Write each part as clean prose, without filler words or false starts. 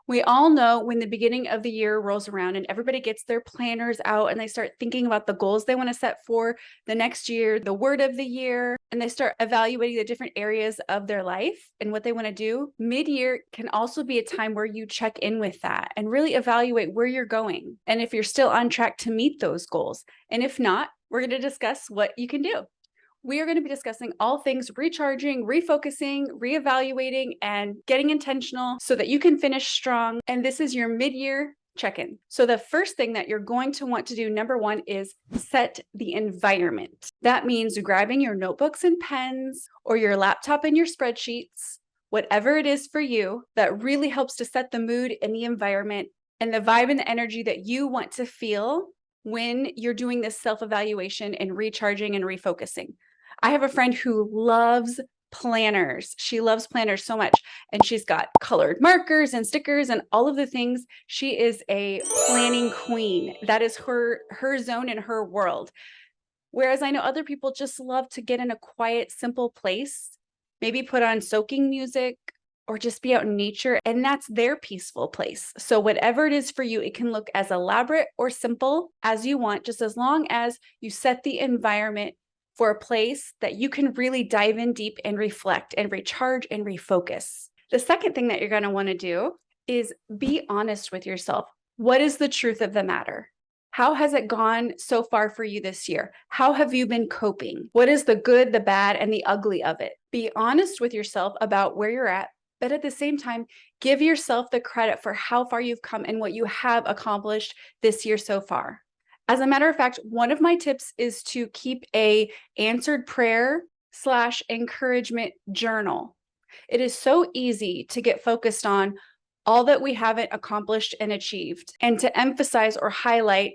We all know when the beginning of the year rolls around and everybody gets their planners out and they start thinking about the goals they want to set for the next year, the word of the year, and they start evaluating the different areas of their life and what they want to do. Mid-year can also be a time where you check in with that and really evaluate where you're going and if you're still on track to meet those goals. And if not, we're going to discuss what you can do. We are going to be discussing all things recharging, refocusing, reevaluating, and getting intentional so that you can finish strong. And this is your mid-year check-in. So the first thing that you're going to want to do, number one, is set the environment. That means grabbing your notebooks and pens or your laptop and your spreadsheets, whatever it is for you that really helps to set the mood and the environment and the vibe and the energy that you want to feel when you're doing this self-evaluation and recharging and refocusing. I have a friend who loves planners. She loves planners so much. And she's got colored markers and stickers and all of the things. She is a planning queen. That is her zone and her world. Whereas I know other people just love to get in a quiet, simple place, maybe put on soaking music or just be out in nature. And that's their peaceful place. So whatever it is for you, it can look as elaborate or simple as you want, just as long as you set the environment for a place that you can really dive in deep and reflect and recharge and refocus. The second thing that you're going to want to do is be honest with yourself. What is the truth of the matter? How has it gone so far for you this year? How have you been coping? What is the good, the bad, and the ugly of it? Be honest with yourself about where you're at, but at the same time, give yourself the credit for how far you've come and what you have accomplished this year so far. As a matter of fact, one of my tips is to keep a answered prayer / encouragement journal. It is so easy to get focused on all that we haven't accomplished and achieved, and to emphasize or highlight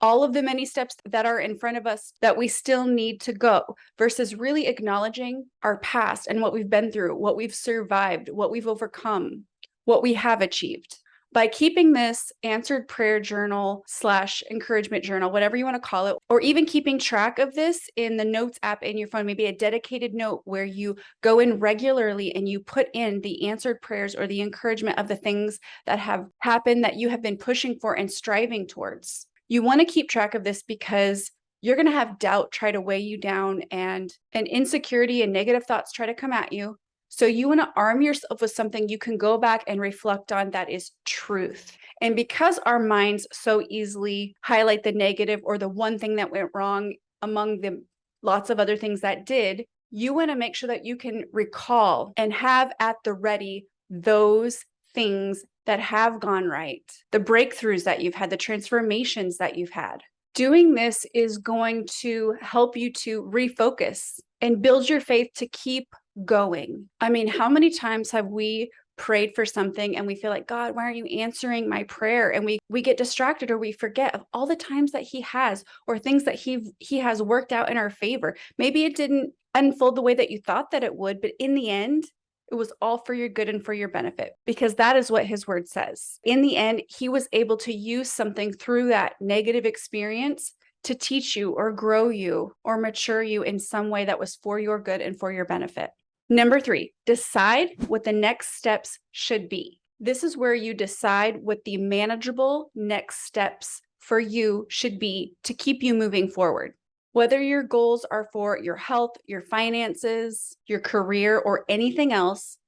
all of the many steps that are in front of us that we still need to go, versus really acknowledging our past and what we've been through, what we've survived, what we've overcome, what we have achieved. By keeping this answered prayer journal / encouragement journal, whatever you want to call it, or even keeping track of this in the notes app in your phone, maybe a dedicated note where you go in regularly and you put in the answered prayers or the encouragement of the things that have happened that you have been pushing for and striving towards. You want to keep track of this because you're going to have doubt try to weigh you down and insecurity and negative thoughts try to come at you. So you want to arm yourself with something you can go back and reflect on that is truth. And because our minds so easily highlight the negative or the one thing that went wrong among the lots of other things that did, you want to make sure that you can recall and have at the ready those things that have gone right, the breakthroughs that you've had, the transformations that you've had. Doing this is going to help you to refocus and build your faith to keep going. I mean, how many times have we prayed for something and we feel like, God, why aren't you answering my prayer? And we get distracted or we forget of all the times that he has, or things that he has worked out in our favor. Maybe it didn't unfold the way that you thought that it would, but in the end, it was all for your good and for your benefit, because that is what his word says. In the end, he was able to use something through that negative experience to teach you or grow you or mature you in some way that was for your good and for your benefit. Number 3, decide what the next steps should be. This is where you decide what the manageable next steps for you should be to keep you moving forward. Whether your goals are for your health, your finances, your career, or anything else,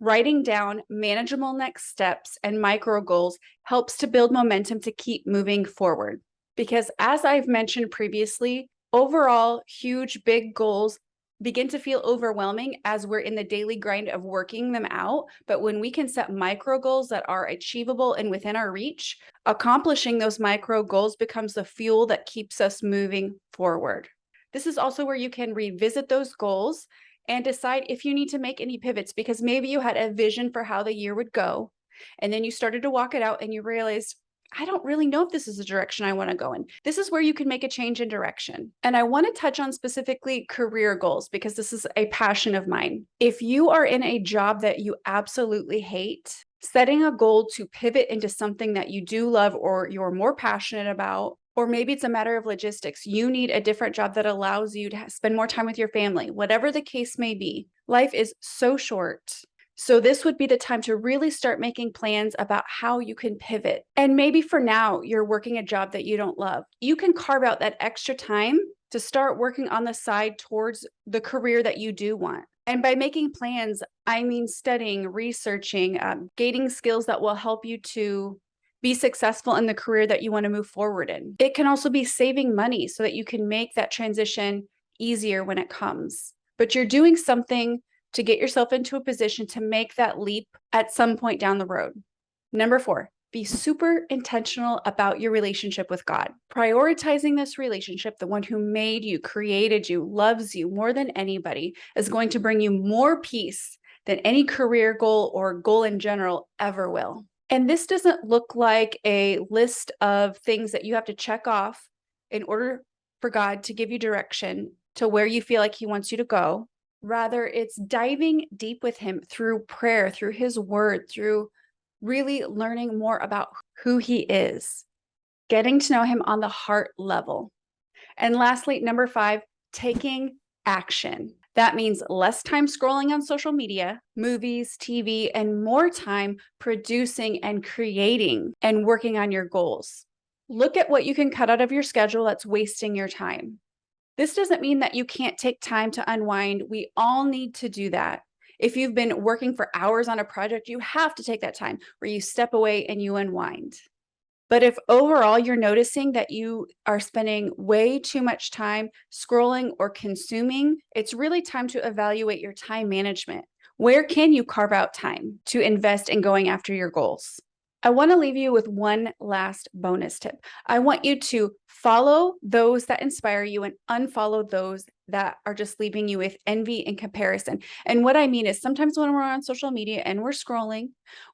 writing down manageable next steps and micro goals helps to build momentum to keep moving forward. Because as I've mentioned previously, overall, huge, big goals begin to feel overwhelming as we're in the daily grind of working them out. But when we can set micro goals that are achievable and within our reach, accomplishing those micro goals becomes the fuel that keeps us moving forward. This is also where you can revisit those goals and decide if you need to make any pivots, because maybe you had a vision for how the year would go, and then you started to walk it out and you realized, I don't really know if this is the direction I want to go in. This is where you can make a change in direction. And I want to touch on specifically career goals, because this is a passion of mine. If you are in a job that you absolutely hate, setting a goal to pivot into something that you do love or you're more passionate about, or maybe it's a matter of logistics. You need a different job that allows you to spend more time with your family, whatever the case may be. Life is so short So this would be the time to really start making plans about how you can pivot. And maybe for now, you're working a job that you don't love. You can carve out that extra time to start working on the side towards the career that you do want. And by making plans, I mean studying, researching, gaining skills that will help you to be successful in the career that you want to move forward in. It can also be saving money so that you can make that transition easier when it comes. But you're doing something to get yourself into a position to make that leap at some point down the road. Number 4, be super intentional about your relationship with God. Prioritizing this relationship, the one who made you, created you, loves you more than anybody, is going to bring you more peace than any career goal or goal in general ever will. And this doesn't look like a list of things that you have to check off in order for God to give you direction to where you feel like He wants you to go. Rather, it's diving deep with Him through prayer, through His word, through really learning more about who He is, getting to know Him on the heart level. And lastly, number 5, taking action. That means less time scrolling on social media, movies, TV, and more time producing and creating and working on your goals. Look at what you can cut out of your schedule that's wasting your time. This doesn't mean that you can't take time to unwind. We all need to do that. If you've been working for hours on a project, you have to take that time where you step away and you unwind. But if overall you're noticing that you are spending way too much time scrolling or consuming, it's really time to evaluate your time management. Where can you carve out time to invest in going after your goals? I want to leave you with one last bonus tip. I want you to follow those that inspire you and unfollow those that are just leaving you with envy and comparison. And what I mean is sometimes when we're on social media and we're scrolling,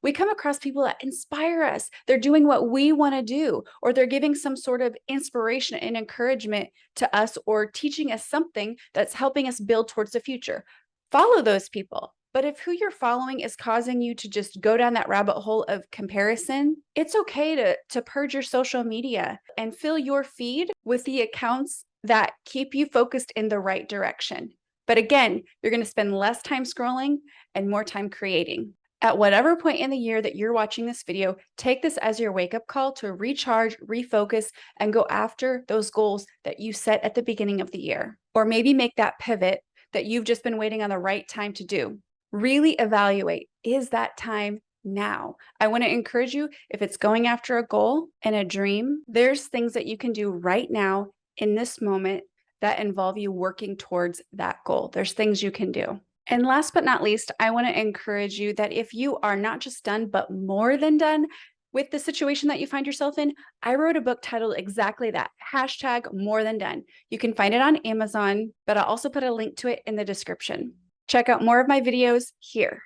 we come across people that inspire us. They're doing what we want to do, or they're giving some sort of inspiration and encouragement to us, or teaching us something that's helping us build towards the future. Follow those people. But if who you're following is causing you to just go down that rabbit hole of comparison, it's okay to purge your social media and fill your feed with the accounts that keep you focused in the right direction. But again, you're going to spend less time scrolling and more time creating. At whatever point in the year that you're watching this video, take this as your wake-up call to recharge, refocus, and go after those goals that you set at the beginning of the year. Or maybe make that pivot that you've just been waiting on the right time to do. Really evaluate, is that time now? I want to encourage you, if it's going after a goal and a dream, there's things that you can do right now in this moment that involve you working towards that goal. There's things you can do. And last but not least, I want to encourage you that if you are not just done, but more than done with the situation that you find yourself in, I wrote a book titled exactly that, #MoreThanDone. You can find it on Amazon, but I'll also put a link to it in the description. Check out more of my videos here.